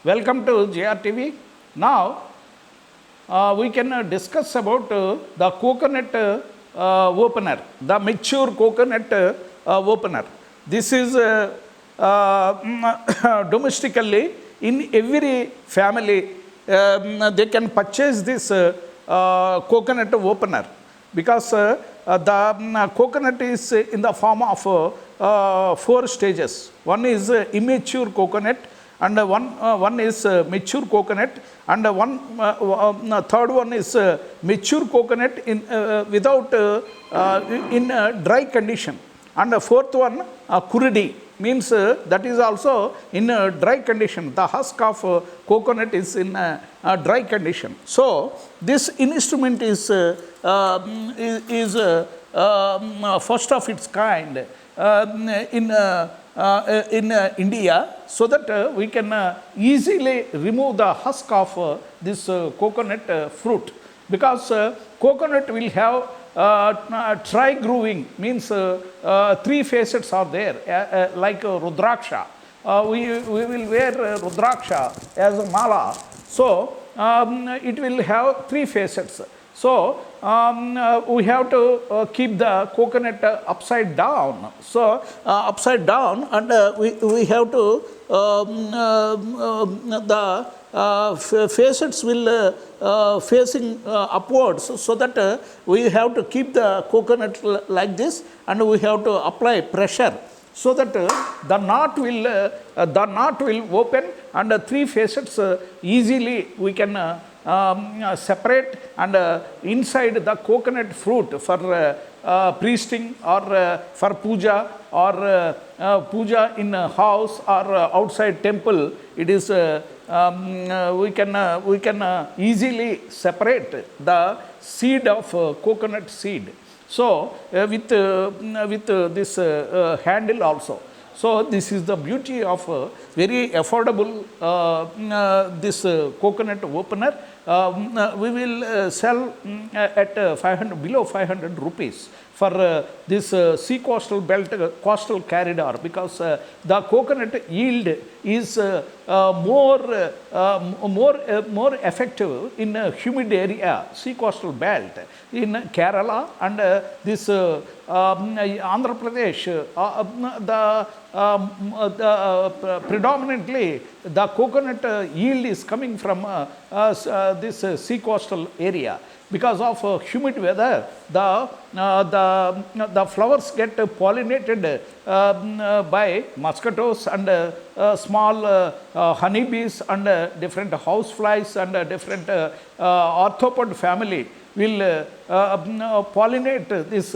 Welcome to JRTV. Now, we can discuss about the coconut opener, the mature coconut opener. This is domestically in every family they can purchase this coconut opener because the coconut is in the form of four stages. One is immature coconut, and one is mature coconut, and third one is mature coconut in without in dry condition, and the fourth one kuridi means that is also in dry condition. The husk of coconut is in dry condition. So this instrument is first of its kind in India, so that we can easily remove the husk of this coconut fruit, because coconut will have tri-grooving, means three facets are there, like Rudraksha. We will wear Rudraksha as a mala, so it will have three facets. So we have to keep the coconut upside down. So upside down, and we have to the facets will facing upwards, so that we have to keep the coconut like this, and we have to apply pressure, so that the knot will open, and the three facets easily we can separate, and inside the coconut fruit for priesting, or for puja, or puja in a house or outside temple. It is we can easily separate the seed of coconut seed. So with this handle also. So this is the beauty of very affordable this coconut opener. We will sell at 500, below 500 rupees for this sea coastal belt coastal corridor, because the coconut yield is more effective in a humid area, sea coastal belt in Kerala, and this Andhra Pradesh. Predominantly the coconut yield is coming from this sea coastal area. Because of humid weather, the flowers get pollinated by mosquitoes and small honeybees, and different houseflies, and different arthropod family will pollinate these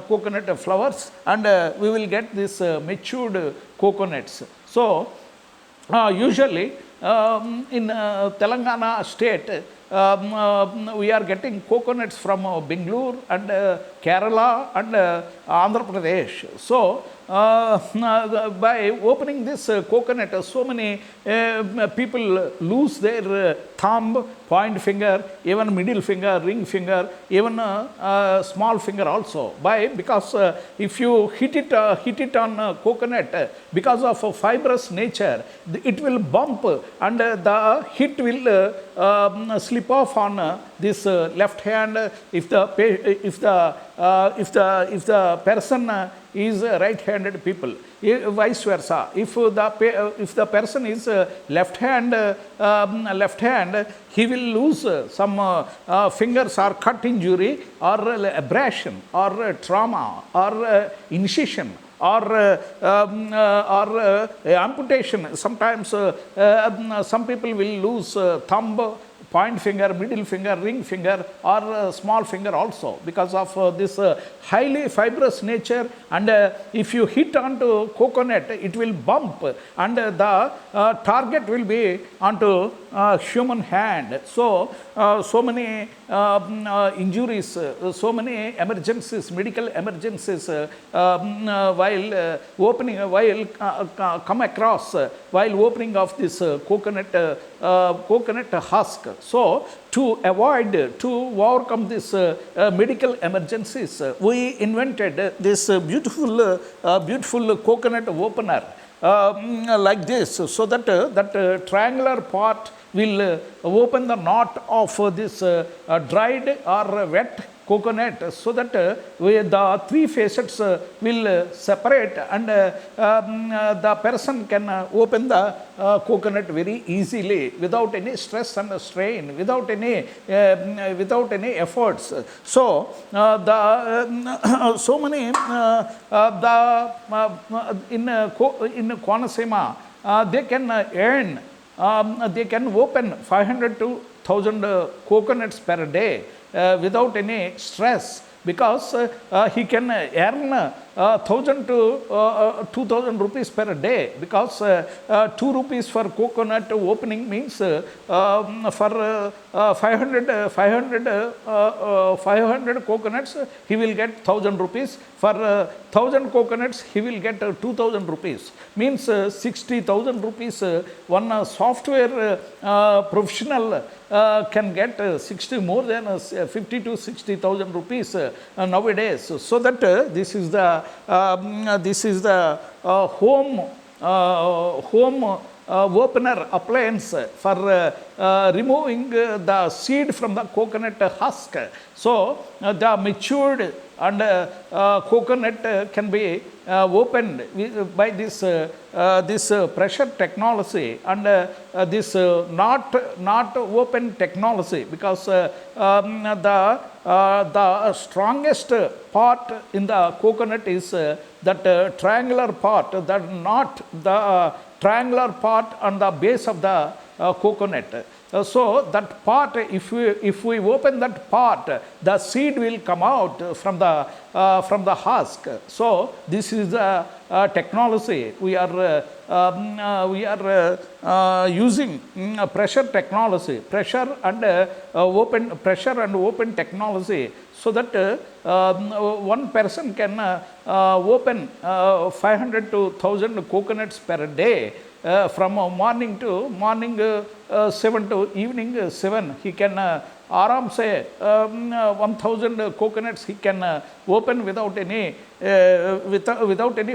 coconut flowers, and we will get this matured coconuts. So usually in Telangana state, we are getting coconuts from Bangalore and Kerala and Andhra Pradesh. So by opening this coconut, so many people lose their thumb, point finger, even middle finger, ring finger, even small finger also. Because if you hit it on coconut, because of a fibrous nature, it will bump, and the hit will slip off on this left hand. If the person is right-handed people, vice versa. If the person is left hand, he will lose some fingers, or cut injury, or abrasion, or trauma, or incision, or amputation. Sometimes some people will lose thumb, point finger, middle finger, ring finger, or small finger also, because of this highly fibrous nature. And if you hit onto coconut, it will bump, and the target will be onto human hand. So so many injuries, so many emergencies, medical emergencies, while come across while opening of this coconut husk. So to overcome this medical emergencies, we invented this beautiful coconut opener. like this, so that that triangular part will open the knot of this dried or wet coconut, so that the three facets will separate, and the person can open the coconut very easily without any stress and strain, without any efforts. So so many in Konasema they can earn, they can open 500 to 1000 coconuts per day without any stress, because he can earn 1000 to 2000 rupees per day, because 2 rupees for coconut opening means for 500 coconuts he will get 1000 rupees. For 1000 coconuts he will get 2000 rupees, means 60,000 rupees. One software professional can get more than 50 to 60,000 rupees nowadays. So that this is the home opener appliance for removing the seed from the coconut husk. So the matured and coconut can be opened by this pressure technology, and this not open technology, because the strongest part in the coconut is that triangular part, that not the triangular part on the base of the coconut. So that part, if we open that part, the seed will come out from the husk. So this is the technology we are using, pressure technology, pressure and open technology, so that one person can open 500 to 1000 coconuts per day. From morning 7 to evening 7, he can aram say 1000 coconuts he can open without any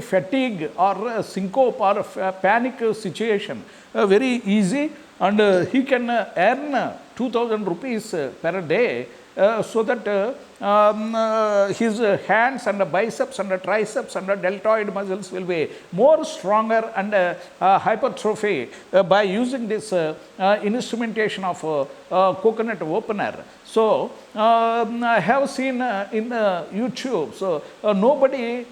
fatigue or syncope or panic situation. Very easy, and he can earn 2000 rupees per day. So that his hands and biceps and triceps and deltoid muscles will be more stronger and hypertrophy by using this instrumentation of coconut opener. So I have seen in YouTube, so nobody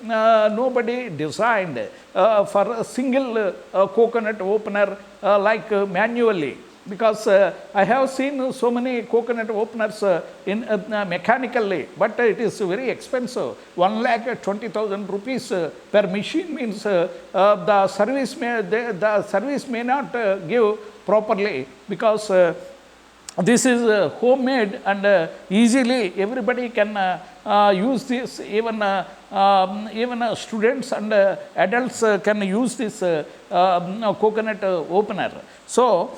designed for a single coconut opener like manually. Because I have seen so many coconut openers in mechanically, but it is very expensive. 1,20,000 rupees per machine means the service may not give properly, because this is homemade, and easily everybody can use this. Even students and adults can use this coconut opener. So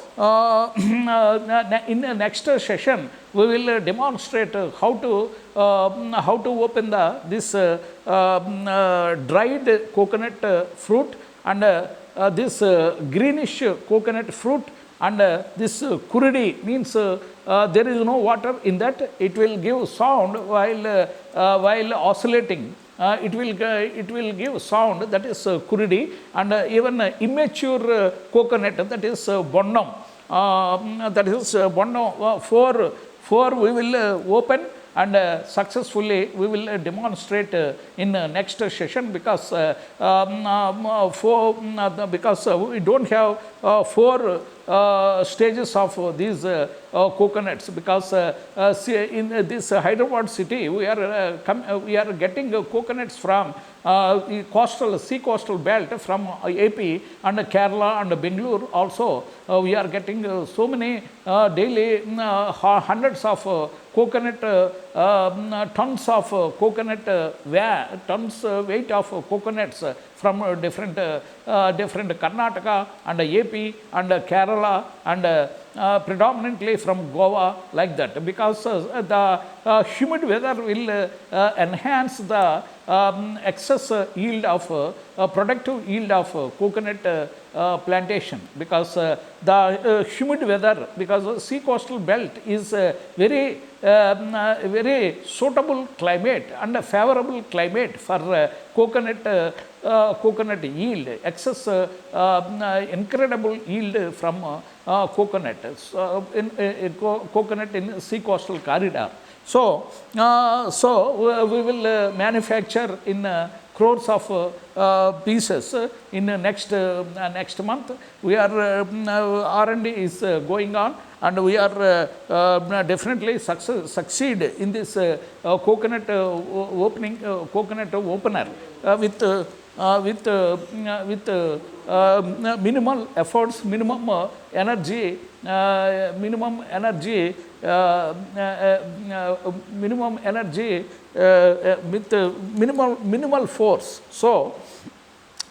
in the next session we will demonstrate how to open this dried coconut fruit, and this greenish coconut fruit, and this kuridi means there is no water in that. It will give sound while oscillating. It will give sound, that is kuridi, and even immature coconut, that is bonnam. That is bonnam. Four we will open, and successfully we will demonstrate in next session, because we don't have 4 stages of these coconuts, because in this Hyderabad city we are getting coconuts from sea coastal belt from AP and Kerala and Bangalore also. We are getting so many daily hundreds of coconut tons of coconut tons weight of coconuts from different Karnataka and AP and Kerala and predominantly from Goa, like that, because the humid weather will enhance the excess yield of productive yield of coconut plantation, because the humid weather, because sea coastal belt is very suitable climate and a favorable climate for coconut yield, excess incredible yield from coconut, coconut in sea coastal corridor. So, we will manufacture in crores of pieces in next month. We are R&D is going on, and we are definitely succeed in this coconut coconut opener with minimal efforts, minimum energy, minimum energy with minimal force. So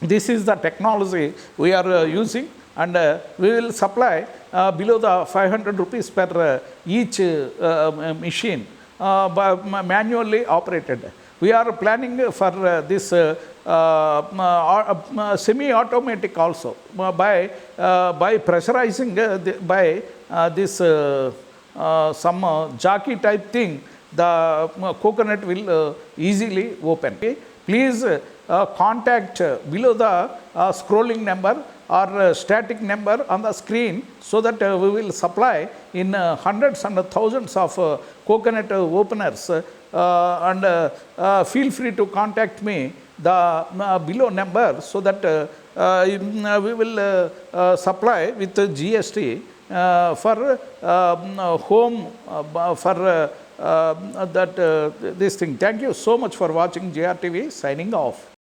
this is the technology we are using, and we will supply below the 500 rupees per each machine, manually operated. We are planning for this semi-automatic also, by pressurizing by this some jockey type thing, the coconut will easily open. Okay? Please contact below the scrolling number or static number on the screen, so that we will supply in hundreds and thousands of coconut openers, and feel free to contact me the below number, so that we will supply with GST for home, for that this thing. Thank you so much for watching JRTV, signing off.